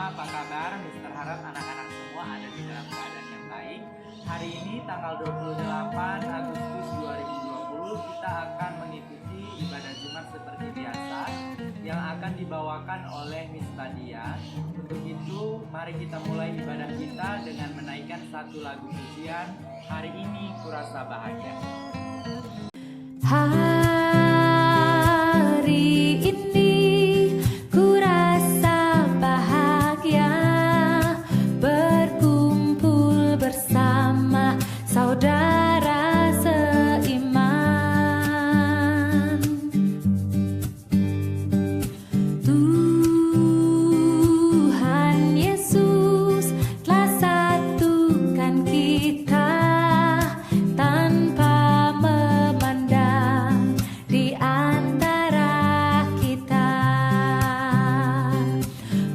semua, apa kabar? Mister harap anak-anak semua ada di dalam keadaan yang baik. Hari ini tanggal 28 Agustus 2020 kita akan mengikuti ibadah Jumat seperti biasa yang akan dibawakan oleh Miss Tadia. Untuk itu, mari kita mulai ibadah kita dengan menaikkan satu lagu pujian. Hari ini kurasa bahagia. Hari ini ku rasa bahagia berkumpul bersama saudara seiman. Tuhan Yesus telah satukan kita tanpa memandang di antara kita,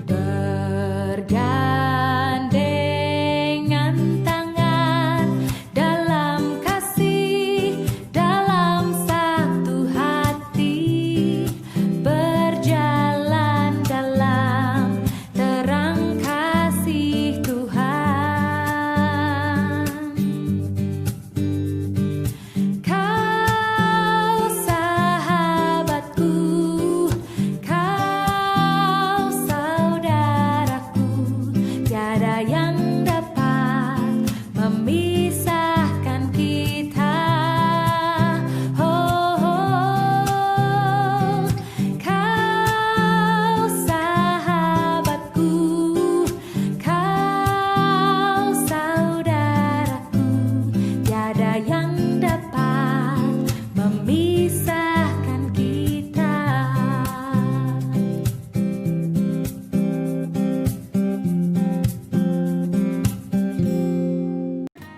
bergandengan tangan dalam kasih, dalam satu hati, berjalan dalam terang kasih Tuhan. Kau sahabatku, kau saudaraku, tiada yang dapat memisahkan kita. Oh, kau sahabatku, kau saudaraku, tiada yang dapat memisahkan kita.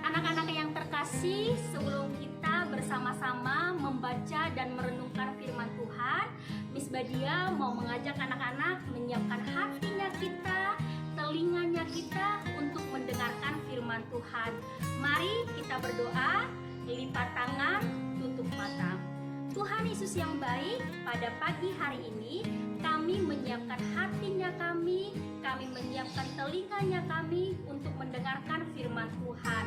Anak-anak yang terkasih, sebelum kita bersama-sama membaca dan merenungkan firman Tuhan, Miss Badia mau mengajak anak-anak menyiapkan hatinya kita, telinganya kita untuk mendengarkan firman Tuhan. Mari kita berdoa, lipat tangan, tutup mata. Tuhan Yesus yang baik, pada pagi hari ini kami menyiapkan hatinya kami menyiapkan telinganya kami untuk mendengarkan firman Tuhan.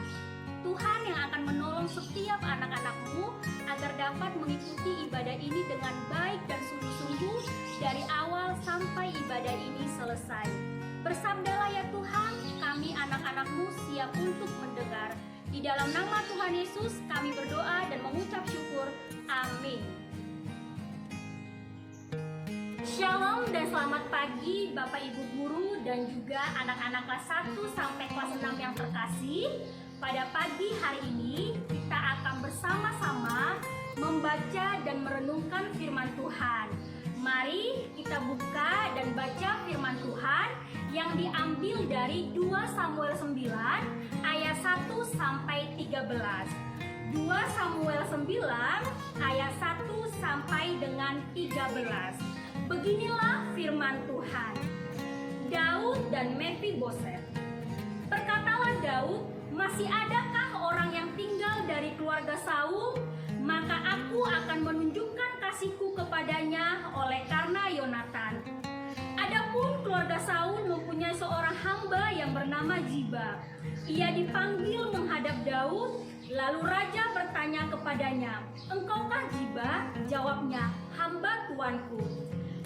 Tuhan yang akan menolong setiap anak-anak-Mu agar dapat mengikuti ibadah ini dengan baik dan sungguh-sungguh dari awal sampai ibadah ini selesai. Bersabdalah ya Tuhan, kami anak-anak-Mu siap untuk mendengar. Di dalam nama Tuhan Yesus kami berdoa dan mengucap syukur. Amin. Shalom dan selamat pagi Bapak Ibu Guru dan juga anak-anak kelas 1 sampai kelas 6 yang terkasih. Pada pagi hari ini kita akan bersama-sama membaca dan merenungkan firman Tuhan. Mari kita buka dan baca firman Tuhan yang diambil dari 2 Samuel 9 ayat 1 sampai 13. 2 Samuel 9 ayat 1 sampai dengan 13. Beginilah firman Tuhan. Daud dan Mefiboset. Berkatalah Daud, masih adakah orang yang tinggal dari keluarga Saul? Maka aku akan menunjukkan kasihku kepadanya oleh karena Yonatan. Adapun keluarga Saul mempunyai seorang hamba yang bernama Ziba. Ia dipanggil menghadap Daud, lalu raja bertanya kepadanya, "Engkaukah Ziba?" Jawabnya, "Hamba tuanku."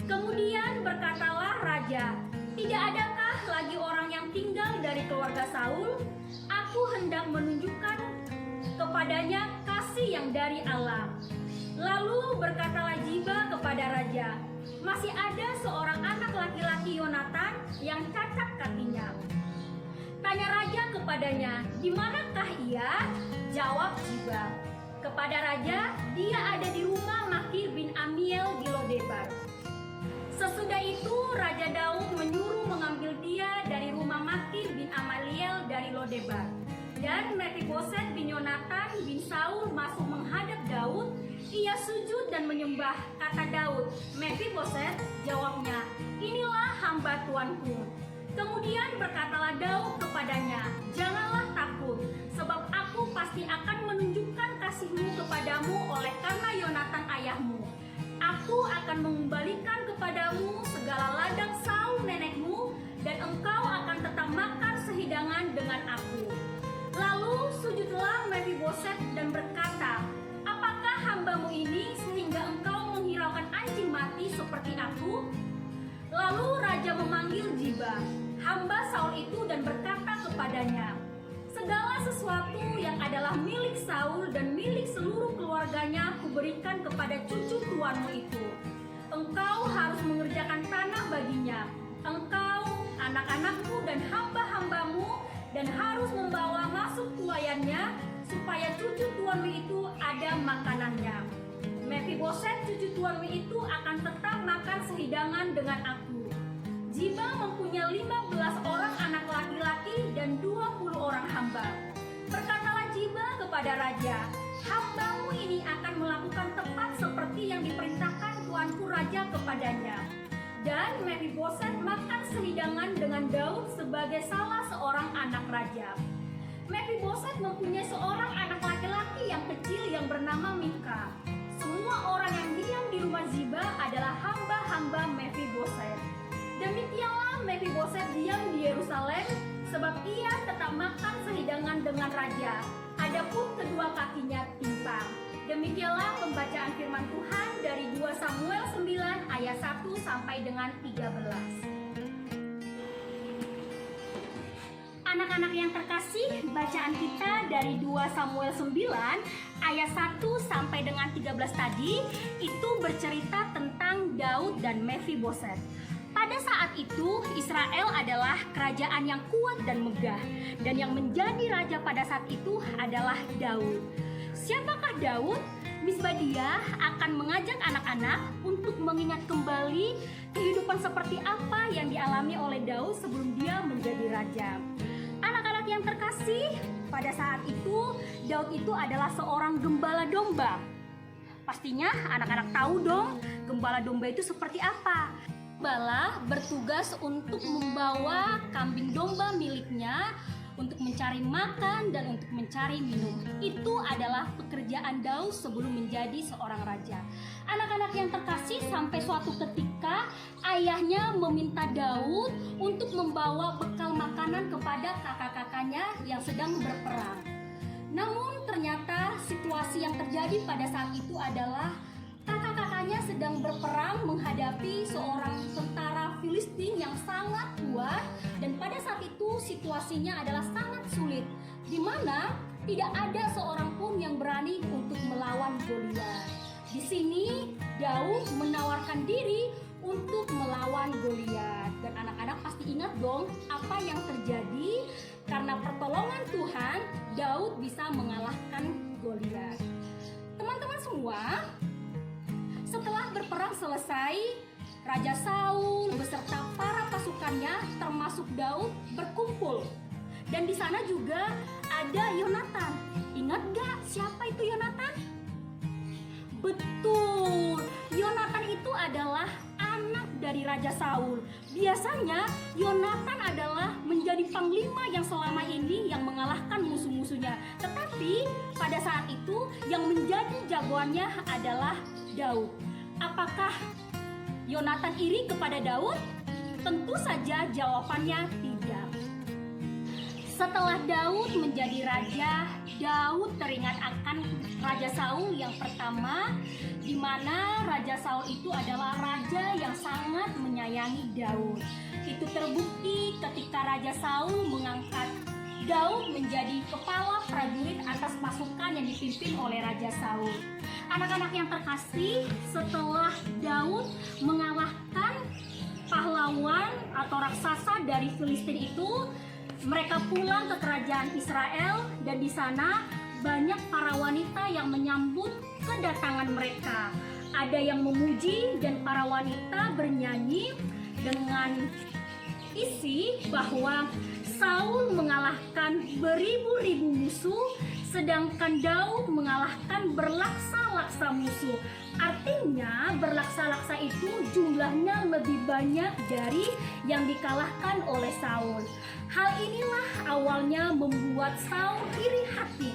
Kemudian berkatalah raja, "Tidak adakah lagi orang yang tinggal dari keluarga Saul? Aku hendak menunjukkan kepadanya kasih yang dari Allah." Lalu berkatalah Ziba kepada raja, "Masih ada seorang anak laki-laki Yonatan yang cacat kakinya." Tanya raja kepadanya, "Di manakah ia?" Jawab Ziba kepada raja, "Dia ada di rumah Makir bin Amiel di Lodebar." Sesudah itu Raja Daud menyuruh mengambil dia dari rumah Makir bin Amaliel dari Lodebar. Dan Mefiboset bin Yonatan bin Saul masuk menghadap Daud. Ia sujud dan menyembah. Kata Daud, "Mefiboset," jawabnya, "Inilah hamba tuanku." Kemudian berkatalah Daud kepadanya, "Janganlah takut, sebab aku pasti akan menunjukkan kasih-Mu kepadamu oleh karena Yonatan ayahmu. Aku akan mengembalikan kepadamu segala ladang saung nenekmu, dan engkau memanggil Ziba, hamba Saul itu, dan berkata kepadanya, "Segala sesuatu yang adalah milik Saul dan milik seluruh keluarganya kuberikan kepada cucu tuanmu itu. Engkau harus mengerjakan tanah baginya, engkau, anak-anakmu dan hamba-hambamu, dan harus membawa masuk tuayannya supaya cucu tuanmu itu ada makanannya. Mefiboset cucu tuanmu itu akan tetap makan sehidangan dengan aku." Ziba mempunyai 15 orang anak laki-laki dan 20 orang hamba. Berkatalah Ziba kepada raja, "Hambamu ini akan melakukan tepat seperti yang diperintahkan tuanku raja kepadanya." Dan Mefiboset makan sehidangan dengan Daud sebagai salah seorang anak raja. Mefiboset mempunyai seorang anak laki-laki yang kecil yang bernama Mika. Semua orang yang diam di rumah Ziba adalah hamba-hamba Mefiboset. Demikianlah Mefiboset diam di Yerusalem, sebab ia tetap makan sehidangan dengan raja. Adapun kedua kakinya timpang. Demikianlah pembacaan firman Tuhan dari 2 Samuel 9 ayat 1 sampai dengan 13. Anak-anak yang terkasih, bacaan kita dari 2 Samuel 9 ayat 1 sampai dengan 13 tadi itu bercerita tentang Daud dan Mefiboset. Pada saat itu Israel adalah kerajaan yang kuat dan megah, dan yang menjadi raja pada saat itu adalah Daud. Siapakah Daud? Misbadiah akan mengajak anak-anak untuk mengingat kembali kehidupan seperti apa yang dialami oleh Daud sebelum dia menjadi raja. Anak-anak yang terkasih, pada saat itu Daud itu adalah seorang gembala domba. Pastinya anak-anak tahu dong gembala domba itu seperti apa. Gembala bertugas untuk membawa kambing domba miliknya untuk mencari makan dan untuk mencari minum. Itu adalah pekerjaan Daud sebelum menjadi seorang raja. Anak-anak yang terkasih, sampai suatu ketika ayahnya meminta Daud untuk membawa bekal makanan kepada kakak-kakaknya yang sedang berperang. Namun ternyata situasi yang terjadi pada saat itu adalah kakak-kakaknya sedang berperang menghadapi seorang tentara Filistin yang sangat kuat, dan pada saat itu situasinya adalah sangat sulit, di mana tidak ada seorang pun yang berani untuk melawan Goliat. Di sini Daud menawarkan diri untuk melawan Goliat, dan anak-anak pasti ingat dong apa yang terjadi. Karena pertolongan Tuhan, Daud bisa mengalahkan Goliat. Teman-teman semua, setelah berperang selesai, Raja Saul beserta para pasukannya termasuk Daud berkumpul. Dan di sana juga ada Yonatan. Ingat gak siapa itu Yonatan? Betul, Yonatan itu adalah anak dari Raja Saul. Biasanya Yonatan adalah menjadi panglima yang selama ini yang mengalahkan musuh-musuhnya. Tetapi pada saat itu yang menjadi jagoannya adalah Daud. Apakah Yonatan iri kepada Daud? Tentu saja jawabannya tidak. Setelah Daud menjadi raja, Daud teringat akan Raja Saul yang pertama, di mana Raja Saul itu adalah raja yang sangat menyayangi Daud. Itu terbukti ketika Raja Saul mengangkat Daud menjadi kepala prajurit atas pasukan yang dipimpin oleh Raja Saul. Anak-anak yang terkasih, setelah Daud mengalahkan pahlawan atau raksasa dari Filistin itu, mereka pulang ke kerajaan Israel, dan di sana banyak para wanita yang menyambut kedatangan mereka. Ada yang memuji, dan para wanita bernyanyi dengan isi bahwa Saul mengalahkan beribu-ribu musuh, sedangkan Daud mengalahkan berlaksa-laksa musuh. Artinya berlaksa-laksa itu jumlahnya lebih banyak dari yang dikalahkan oleh Saul. Hal inilah awalnya membuat Saul iri hati.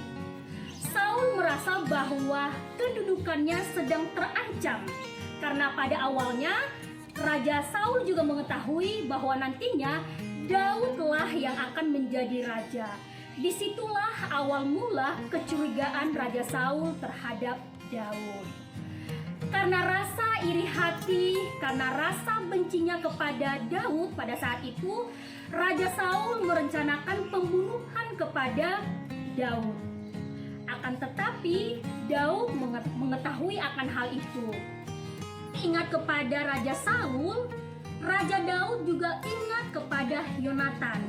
Saul merasa bahwa kedudukannya sedang terancam, karena pada awalnya Raja Saul juga mengetahui bahwa nantinya Daudlah yang akan menjadi raja. Disitulah awal mula kecurigaan Raja Saul terhadap Daud. Karena rasa iri hati, karena rasa bencinya kepada Daud pada saat itu, Raja Saul merencanakan pembunuhan kepada Daud. Akan tetapi Daud mengetahui akan hal itu. Ingat kepada Raja Saul, Raja Daud juga ingat kepada Yonatan.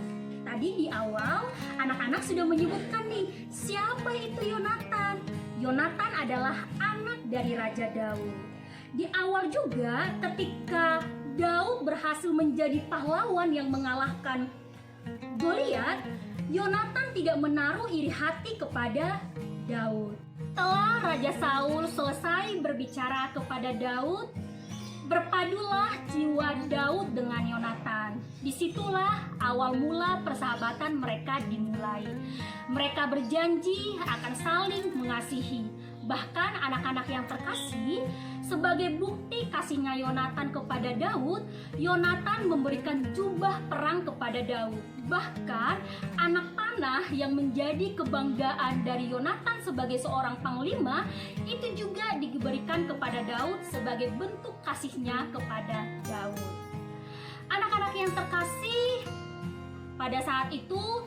Tadi di awal anak-anak sudah menyebutkan nih, siapa itu Yonatan? Yonatan adalah anak dari Raja Daud. Di awal juga ketika Daud berhasil menjadi pahlawan yang mengalahkan Goliat, Yonatan tidak menaruh iri hati kepada Daud. Setelah Raja Saul selesai berbicara kepada Daud, berpadulah jiwa Daud dengan Yonatan. Disitulah awal mula persahabatan mereka dimulai. Mereka berjanji akan saling mengasihi. Bahkan anak-anak yang terkasih, sebagai bukti kasihnya Yonatan kepada Daud, Yonatan memberikan jubah perang kepada Daud. Bahkan anak panah yang menjadi kebanggaan dari Yonatan sebagai seorang panglima itu juga diberikan kepada Daud sebagai bentuk kasihnya kepada Daud. Anak-anak yang terkasih, pada saat itu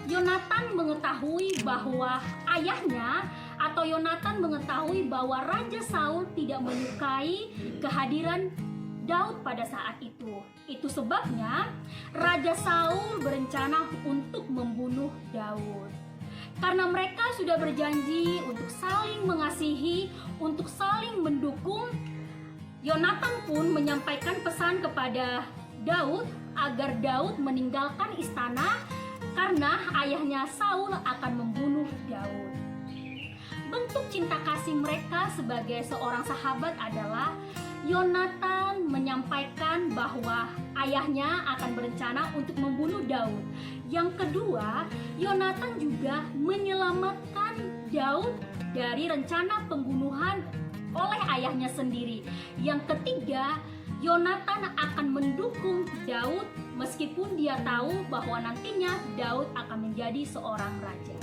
Yonatan mengetahui bahwa ayahnya atau Yonatan mengetahui bahwa Raja Saul tidak menyukai kehadiran Daud pada saat itu. Itu sebabnya Raja Saul berencana untuk membunuh Daud. Karena mereka sudah berjanji untuk saling mengasihi, untuk saling mendukung, Yonatan pun menyampaikan pesan kepada Daud agar Daud meninggalkan istana karena ayahnya Saul akan membunuh Daud. Bentuk cinta kasih mereka sebagai seorang sahabat adalah Yonatan menyampaikan bahwa ayahnya akan berencana untuk membunuh Daud. Yang kedua, Yonatan juga menyelamatkan Daud dari rencana pembunuhan oleh ayahnya sendiri. Yang ketiga, Yonatan akan mendukung Daud meskipun dia tahu bahwa nantinya Daud akan menjadi seorang raja.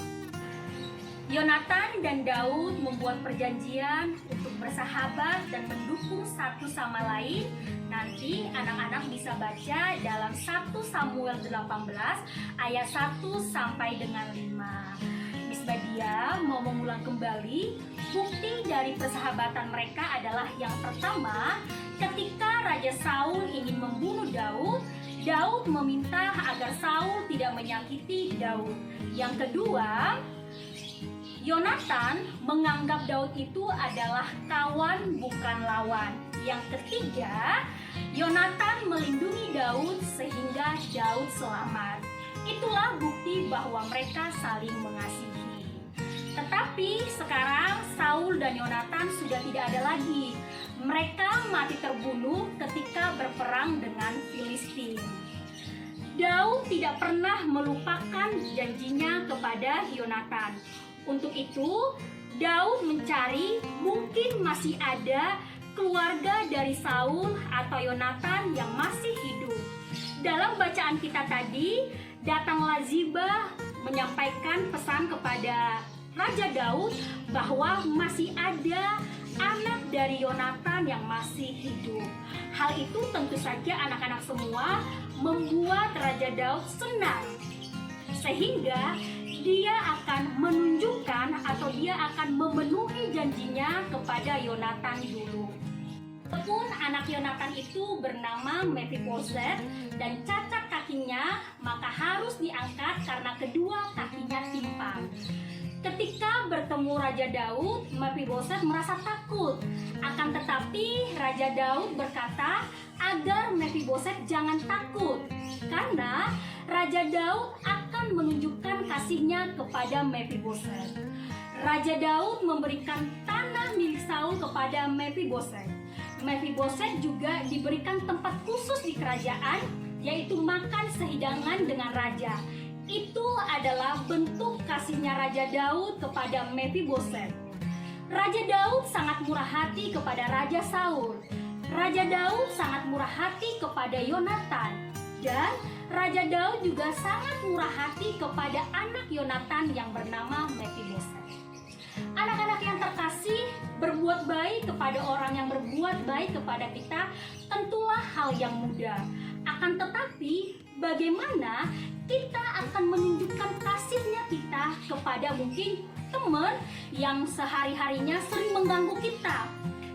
Yonatan dan Daud membuat perjanjian untuk bersahabat dan mendukung satu sama lain. Nanti anak-anak bisa baca dalam 1 Samuel 18 ayat 1 sampai dengan 5. Miss Badia mau mengulang kembali bukti dari persahabatan mereka adalah yang pertama, ketika Raja Saul ingin membunuh Daud, Daud meminta agar Saul tidak menyakiti Daud. Yang kedua, Yonatan menganggap Daud itu adalah kawan bukan lawan. Yang ketiga, Yonatan melindungi Daud sehingga Daud selamat. Itulah bukti bahwa mereka saling mengasihi. Tetapi sekarang Saul dan Yonatan sudah tidak ada lagi. Mereka mati terbunuh ketika berperang dengan Filistin. Daud tidak pernah melupakan janjinya kepada Yonatan. Untuk itu, Daud mencari mungkin masih ada keluarga dari Saul atau Yonatan yang masih hidup. Dalam bacaan kita tadi, datanglah Ziba menyampaikan pesan kepada Raja Daud bahwa masih ada anak dari Yonatan yang masih hidup. Hal itu tentu saja anak-anak semua membuat Raja Daud senang. Sehingga dia akan menunjukkan atau dia akan memenuhi janjinya kepada Yonatan dulu. Walaupun anak Yonatan itu bernama Mephibosheth dan cacat kakinya, maka harus diangkat karena kedua kakinya timpang. Ketika bertemu Raja Daud, Mephibosheth merasa takut. Akan tetapi Raja Daud berkata agar Mephibosheth jangan takut, karena Raja Daud akan menunjukkan kasihnya kepada Mephibosheth. Raja Daud memberikan tanah milik Saul kepada Mephibosheth. Mephibosheth juga diberikan tempat khusus di kerajaan, yaitu makan sehidangan dengan raja. Itu adalah bentuk kasihnya Raja Daud kepada Mephibosheth. Raja Daud sangat murah hati kepada Raja Saul. Raja Daud sangat murah hati kepada Yonatan. Dan Raja Daud juga sangat murah hati kepada anak Yonatan yang bernama Mephibosheth. Anak-anak yang terkasih, berbuat baik kepada orang yang berbuat baik kepada kita tentulah hal yang mudah. Akan tetapi, bagaimana kita akan menunjukkan kasihnya kita kepada mungkin teman yang sehari-harinya sering mengganggu kita,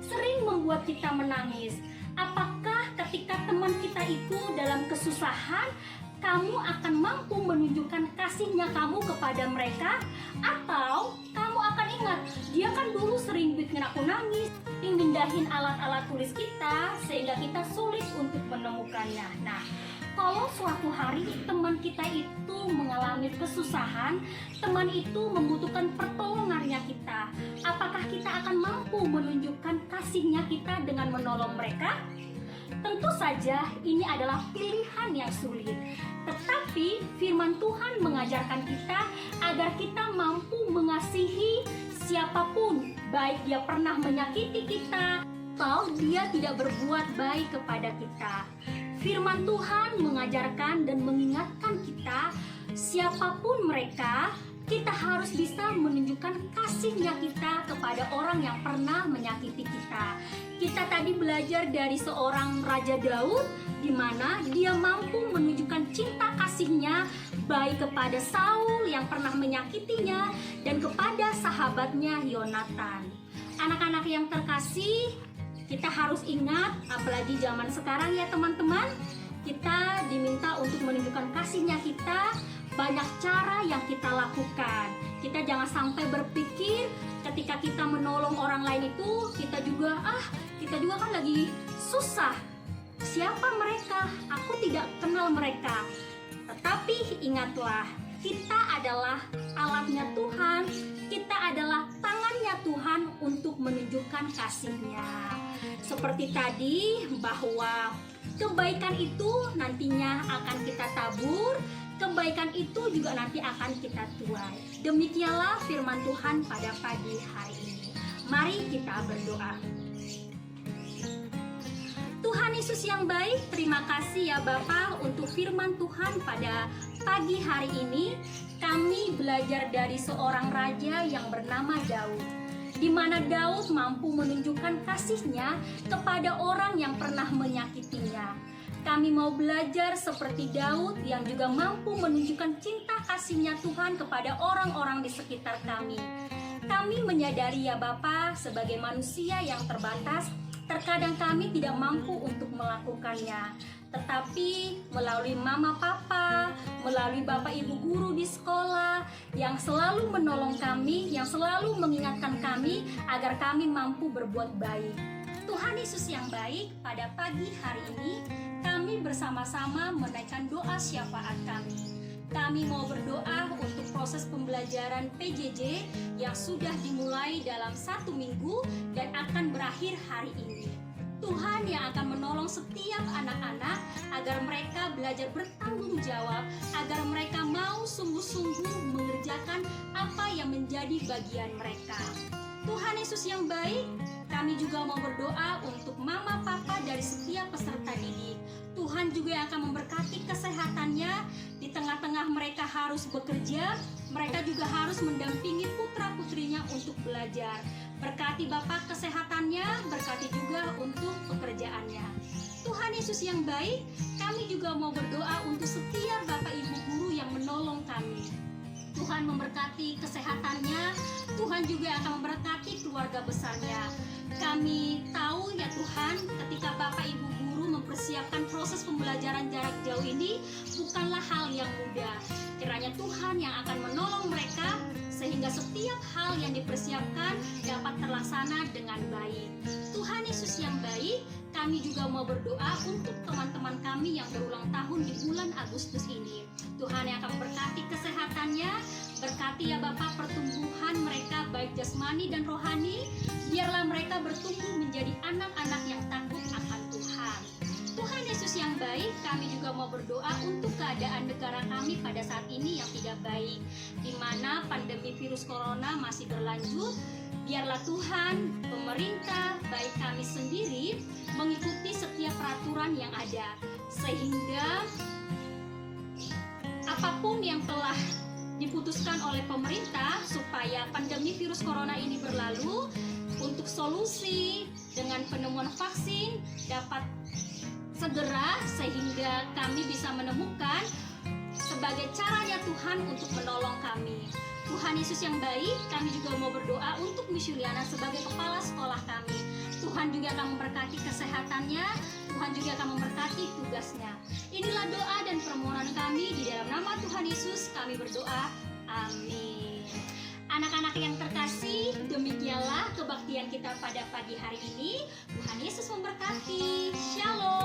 sering membuat kita menangis. Apakah ketika teman kita itu dalam kesusahan, kamu akan mampu menunjukkan kasihnya kamu kepada mereka? Atau kamu akan ingat, dia kan dulu sering bikin aku nangis, sering mindahin alat-alat tulis kita, sehingga kita sulit untuk menemukannya. Nah, kalau suatu hari teman kita itu mengalami kesusahan, teman itu membutuhkan pertolongannya kita, apakah kita akan mampu menunjukkan kasihnya kita dengan menolong mereka? Tentu saja ini adalah pilihan yang sulit. Tetapi firman Tuhan mengajarkan kita agar kita mampu mengasihi siapapun, baik dia pernah menyakiti kita atau dia tidak berbuat baik kepada kita. Firman Tuhan mengajarkan dan mengingatkan kita, siapapun mereka, kita harus bisa menunjukkan kasihnya kita kepada orang yang pernah menyakiti kita. Kita tadi belajar dari seorang Raja Daud, di mana dia mampu menunjukkan cinta kasihnya baik kepada Saul yang pernah menyakitinya dan kepada sahabatnya Yonatan. Anak-anak yang terkasih, kita harus ingat, apalagi zaman sekarang ya teman-teman, kita diminta untuk menunjukkan kasihnya kita. Banyak cara yang kita lakukan. Kita jangan sampai berpikir ketika kita menolong orang lain itu kita juga kan lagi susah. Siapa mereka? Aku tidak kenal mereka. Tetapi ingatlah, kita adalah alatnya Tuhan. Kita adalah tangannya Tuhan untuk menunjukkan kasihnya. Seperti tadi bahwa kebaikan itu nantinya akan kita tabur. Kebaikan itu juga nanti akan kita tuai. Demikianlah firman Tuhan pada pagi hari ini. Mari kita berdoa. Tuhan Yesus yang baik, terima kasih ya Bapa untuk firman Tuhan pada pagi hari ini. Kami belajar dari seorang raja yang bernama Daud, di mana Daud mampu menunjukkan kasihnya kepada orang yang pernah menyakitinya. Kami mau belajar seperti Daud yang juga mampu menunjukkan cinta kasihnya Tuhan kepada orang-orang di sekitar kami. Kami menyadari ya Bapa, sebagai manusia yang terbatas, terkadang kami tidak mampu untuk melakukannya. Tetapi melalui mama papa, melalui bapak ibu guru di sekolah yang selalu menolong kami, yang selalu mengingatkan kami agar kami mampu berbuat baik. Tuhan Yesus yang baik, pada pagi hari ini kami bersama-sama menaikkan doa syafaat kami. Kami mau berdoa untuk proses pembelajaran PJJ yang sudah dimulai dalam 1 minggu dan akan berakhir hari ini. Tuhan yang akan menolong setiap anak-anak agar mereka belajar bertanggung jawab, agar mereka mau sungguh-sungguh mengerjakan apa yang menjadi bagian mereka. Tuhan Yesus yang baik, kami juga mau berdoa untuk mama papa dari setiap peserta didik. Tuhan juga yang akan memberkati kesehatannya. Di tengah-tengah mereka harus bekerja, mereka juga harus mendampingi putra-putrinya untuk belajar. Berkati Bapak kesehatannya, berkati juga untuk pekerjaannya. Tuhan Yesus yang baik, kami juga mau berdoa untuk setiap Bapak Ibu guru yang menolong kami. Tuhan memberkati kesehatannya, Tuhan juga akan memberkati keluarga besarnya. Kami tahu ya Tuhan, ketika Bapak Ibu guru mempersiapkan proses pembelajaran jarak jauh ini bukanlah hal yang mudah. Kiranya Tuhan yang akan menolong mereka sehingga setiap hal yang dipersiapkan dapat terlaksana dengan baik. Tuhan Yesus yang baik, kami juga mau berdoa untuk teman-teman kami yang berulang tahun di bulan Agustus ini. Tuhan yang akan berkati kesehatannya, berkati ya Bapak pertumbuhan mereka baik jasmani dan rohani, biarlah mereka bertumbuh menjadi anak-anak yang takut akan Tuhan. Tuhan Yesus yang baik, kami juga mau berdoa untuk keadaan negara kami pada saat ini yang tidak baik, di mana pandemi virus corona masih berlanjut. Biarlah Tuhan, pemerintah, baik kami sendiri, mengikuti setiap peraturan yang ada, sehingga apapun yang telah diputuskan diputuskan oleh pemerintah supaya pandemi virus corona ini berlalu, untuk solusi dengan penemuan vaksin dapat segera sehingga kami bisa menemukan sebagai caranya Tuhan untuk menolong kami. Tuhan Yesus yang baik, kami juga mau berdoa untuk Miss Yuliana sebagai kepala sekolah kami. Tuhan juga akan memberkati kesehatannya, Tuhan juga akan memberkati tugasnya. Inilah doa dan permohonan kami, di dalam nama Tuhan Yesus kami berdoa. Amin. Anak-anak yang terkasih, demikianlah kebaktian kita pada pagi hari ini. Tuhan Yesus memberkati. Shalom.